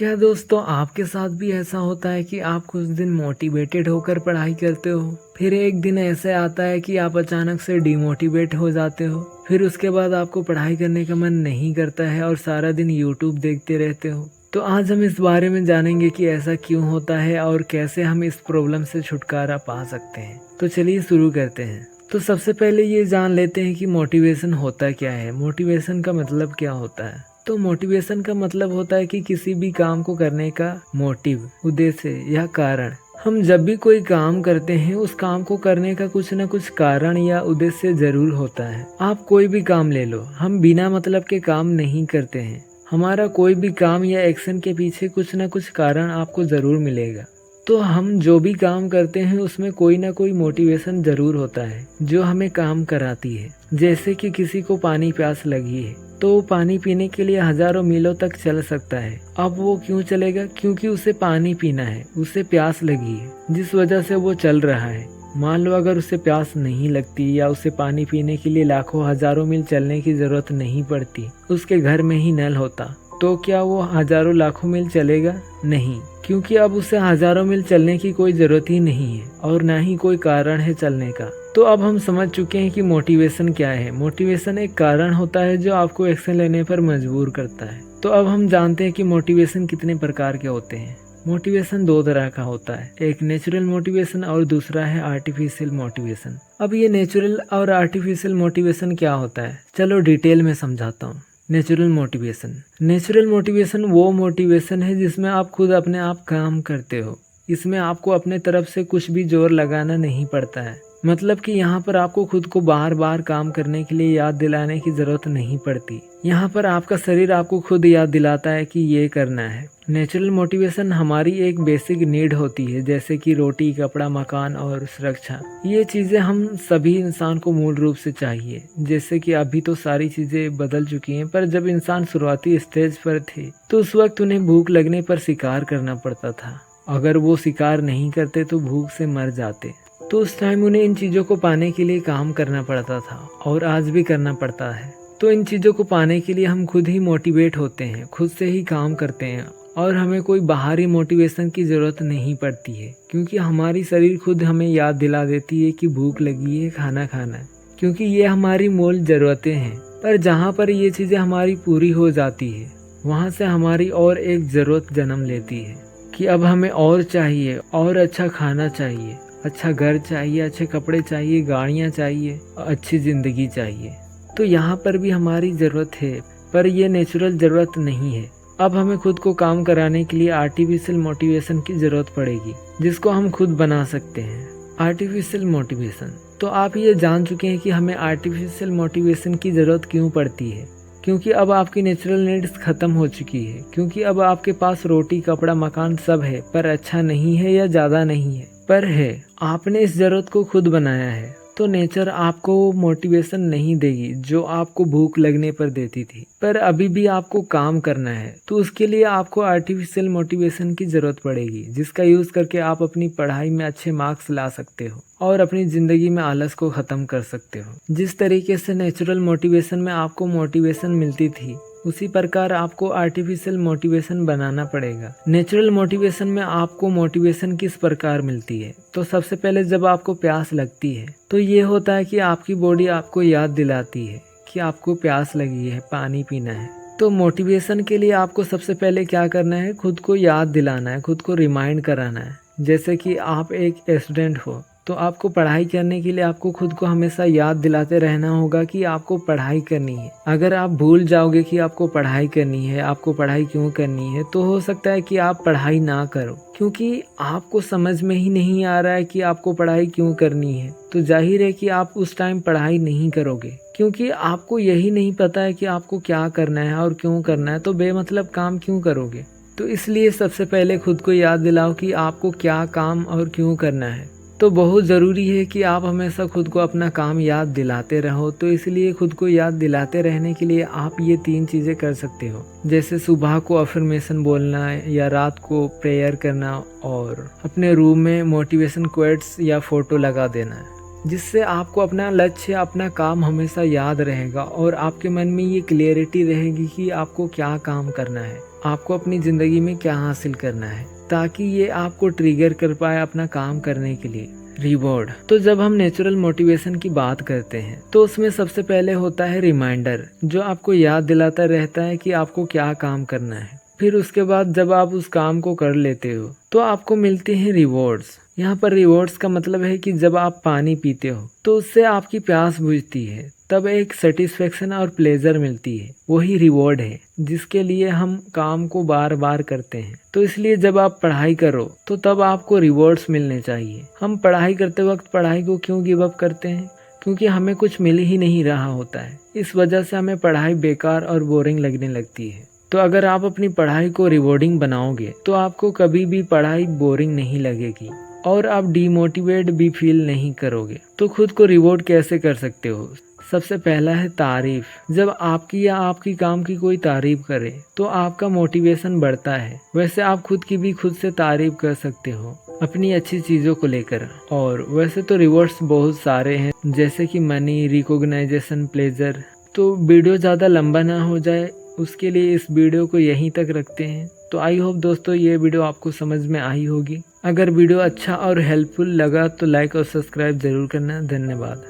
क्या दोस्तों आपके साथ भी ऐसा होता है कि आप कुछ दिन मोटिवेटेड होकर पढ़ाई करते हो, फिर एक दिन ऐसे आता है कि आप अचानक से डिमोटिवेट हो जाते हो, फिर उसके बाद आपको पढ़ाई करने का मन नहीं करता है और सारा दिन यूट्यूब देखते रहते हो। तो आज हम इस बारे में जानेंगे कि ऐसा क्यों होता है और कैसे हम इस प्रॉब्लम से छुटकारा पा सकते हैं। तो चलिए शुरू करते हैं। तो सबसे पहले ये जान लेते हैं कि मोटिवेशन होता क्या है। मोटिवेशन का मतलब क्या होता है। तो मोटिवेशन का मतलब होता है कि किसी भी काम को करने का मोटिव, उद्देश्य या कारण। हम जब भी कोई काम करते हैं उस काम को करने का कुछ न कुछ कारण या उद्देश्य जरूर होता है। आप कोई भी काम ले लो, हम बिना मतलब के काम नहीं करते हैं। हमारा कोई भी काम या एक्शन के पीछे कुछ न कुछ कारण आपको जरूर मिलेगा। तो हम जो भी काम करते हैं उसमें कोई ना कोई मोटिवेशन जरूर होता है जो हमें काम कराती है। जैसे कि किसी को पानी प्यास लगी है तो वो पानी पीने के लिए हजारों मीलों तक चल सकता है। अब वो क्यों चलेगा? क्योंकि उसे पानी पीना है, उसे प्यास लगी है, जिस वजह से वो चल रहा है। मान लो अगर उसे प्यास नहीं लगती या उसे पानी पीने के लिए लाखों हजारों मील चलने की जरूरत नहीं पड़ती, उसके घर में ही नल होता, तो क्या वो हजारों लाखों मील चलेगा? नहीं, क्योंकि अब उसे हजारों मील चलने की कोई जरूरत ही नहीं है और ना ही कोई कारण है चलने का। तो अब हम समझ चुके हैं कि मोटिवेशन क्या है। मोटिवेशन एक कारण होता है जो आपको एक्शन लेने पर मजबूर करता है। तो अब हम जानते हैं कि मोटिवेशन कितने प्रकार के होते हैं। मोटिवेशन दो तरह का होता है, एक नेचुरल मोटिवेशन और दूसरा है आर्टिफिशियल मोटिवेशन। अब ये नेचुरल और आर्टिफिशियल मोटिवेशन क्या होता है, चलो डिटेल में समझाता हूँ। नेचुरल मोटिवेशन वो मोटिवेशन है जिसमें आप खुद अपने आप काम करते हो। इसमें आपको अपने तरफ से कुछ भी जोर लगाना नहीं पड़ता है। मतलब कि यहाँ पर आपको खुद को बार बार काम करने के लिए याद दिलाने की जरूरत नहीं पड़ती। यहाँ पर आपका शरीर आपको खुद याद दिलाता है कि ये करना है। नेचुरल मोटिवेशन हमारी एक बेसिक नीड होती है, जैसे कि रोटी, कपड़ा, मकान और सुरक्षा। ये चीजें हम सभी इंसान को मूल रूप से चाहिए। जैसे कि अभी तो सारी चीजें बदल चुकी हैं, पर जब इंसान शुरुआती स्टेज पर थे तो उस वक्त उन्हें भूख लगने पर शिकार करना पड़ता था। अगर वो शिकार नहीं करते तो भूख से मर जाते। तो उस टाइम उन्हें इन चीजों को पाने के लिए काम करना पड़ता था और आज भी करना पड़ता है। तो इन चीजों को पाने के लिए हम खुद ही मोटिवेट होते हैं, खुद से ही काम करते हैं और हमें कोई बाहरी मोटिवेशन की जरूरत नहीं पड़ती है, क्योंकि हमारी शरीर खुद हमें याद दिला देती है कि भूख लगी है, खाना खाना है, क्योंकि ये हमारी मूल जरूरतें हैं। पर जहाँ पर ये चीजें हमारी पूरी हो जाती है वहाँ से हमारी और एक जरूरत जन्म लेती है कि अब हमें और चाहिए, और अच्छा खाना चाहिए, अच्छा घर चाहिए, अच्छे कपड़े चाहिए, गाड़ियाँ चाहिए, अच्छी जिंदगी चाहिए। तो यहाँ पर भी हमारी ज़रूरत है, पर ये नेचुरल ज़रूरत नहीं है। अब हमें खुद को काम कराने के लिए आर्टिफिशियल मोटिवेशन की ज़रूरत पड़ेगी, जिसको हम खुद बना सकते हैं। आर्टिफिशियल मोटिवेशन, तो आप ये जान चुके हैं कि हमें आर्टिफिशियल मोटिवेशन की ज़रूरत क्यों पड़ती है। क्योंकि अब आपकी नेचुरल नीड्स खत्म हो चुकी है। क्योंकि अब आपके पास रोटी, कपड़ा, मकान सब है, पर अच्छा नहीं है या ज़्यादा नहीं है, पर है। आपने इस जरूरत को खुद बनाया है। तो नेचर आपको मोटिवेशन नहीं देगी जो आपको भूख लगने पर देती थी, पर अभी भी आपको काम करना है। तो उसके लिए आपको आर्टिफिशियल मोटिवेशन की जरूरत पड़ेगी, जिसका यूज करके आप अपनी पढ़ाई में अच्छे मार्क्स ला सकते हो और अपनी जिंदगी में आलस को खत्म कर सकते हो। जिस तरीके से नेचुरल मोटिवेशन में आपको मोटिवेशन मिलती थी, उसी प्रकार आपको आर्टिफिशियल मोटिवेशन बनाना पड़ेगा। नेचुरल मोटिवेशन में आपको मोटिवेशन किस प्रकार मिलती है? तो सबसे पहले जब आपको प्यास लगती है तो ये होता है कि आपकी बॉडी आपको याद दिलाती है कि आपको प्यास लगी है, पानी पीना है। तो मोटिवेशन के लिए आपको सबसे पहले क्या करना है? खुद को याद दिलाना है, खुद को रिमाइंड कराना है। जैसे कि आप एक स्टूडेंट हो तो आपको पढ़ाई करने के लिए आपको खुद को हमेशा याद दिलाते रहना होगा कि आपको पढ़ाई करनी है। अगर आप भूल जाओगे कि आपको पढ़ाई करनी है, आपको पढ़ाई क्यों करनी है, तो हो सकता है कि आप पढ़ाई ना करो, क्योंकि आपको समझ में ही नहीं आ रहा है कि आपको पढ़ाई क्यों करनी है। तो जाहिर है कि आप उस टाइम पढ़ाई नहीं करोगे, क्योंकि आपको यही नहीं पता है कि आपको क्या करना है और क्यों करना है। तो बेमतलब काम क्यों करोगे? तो इसलिए सबसे पहले खुद को याद दिलाओ कि आपको क्या काम और क्यों करना है। तो बहुत ज़रूरी है कि आप हमेशा खुद को अपना काम याद दिलाते रहो। तो इसलिए खुद को याद दिलाते रहने के लिए आप ये 3 चीज़ें कर सकते हो, जैसे सुबह को अफर्मेशन बोलना या रात को प्रेयर करना और अपने रूम में मोटिवेशन कोट्स या फोटो लगा देना है। जिससे आपको अपना लक्ष्य, अपना काम हमेशा याद रहेगा और आपके मन में ये क्लियरिटी रहेगी कि आपको क्या काम करना है, आपको अपनी ज़िंदगी में क्या हासिल करना है, ताकि ये आपको ट्रिगर कर पाए अपना काम करने के लिए। रिवॉर्ड। तो जब हम नेचुरल मोटिवेशन की बात करते हैं तो उसमें सबसे पहले होता है रिमाइंडर, जो आपको याद दिलाता रहता है कि आपको क्या काम करना है। फिर उसके बाद जब आप उस काम को कर लेते हो तो आपको मिलते हैं रिवॉर्ड्स। यहाँ पर रिवॉर्ड्स का मतलब है कि जब आप पानी पीते हो तो उससे आपकी प्यास बुझती है, तब एक सेटिस्फेक्शन और प्लेजर मिलती है, वही रिवॉर्ड है जिसके लिए हम काम को बार बार करते हैं। तो इसलिए जब आप पढ़ाई करो तो तब आपको रिवॉर्ड्स मिलने चाहिए। हम पढ़ाई करते वक्त पढ़ाई को क्यों गिव अप करते हैं? क्योंकि हमें कुछ मिल ही नहीं रहा होता है। इस वजह से हमें पढ़ाई बेकार और बोरिंग लगने लगती है। तो अगर आप अपनी पढ़ाई को रिवॉर्डिंग बनाओगे तो आपको कभी भी पढ़ाई बोरिंग नहीं लगेगी और आप डीमोटिवेट भी फील नहीं करोगे। तो खुद को रिवॉर्ड कैसे कर सकते हो? सबसे पहला है तारीफ। जब आपकी या आपकी काम की कोई तारीफ करे तो आपका मोटिवेशन बढ़ता है। वैसे आप खुद की भी खुद से तारीफ कर सकते हो अपनी अच्छी चीज़ों को लेकर। और वैसे तो रिवॉर्ड्स बहुत सारे हैं, जैसे कि मनी, रिकॉग्नाइजेशन, प्लेजर। तो वीडियो ज़्यादा लंबा ना हो जाए उसके लिए इस वीडियो को यहीं तक रखते हैं। तो आई होप दोस्तों ये वीडियो आपको समझ में आई होगी। अगर वीडियो अच्छा और हेल्पफुल लगा तो लाइक और सब्सक्राइब जरूर करना। धन्यवाद।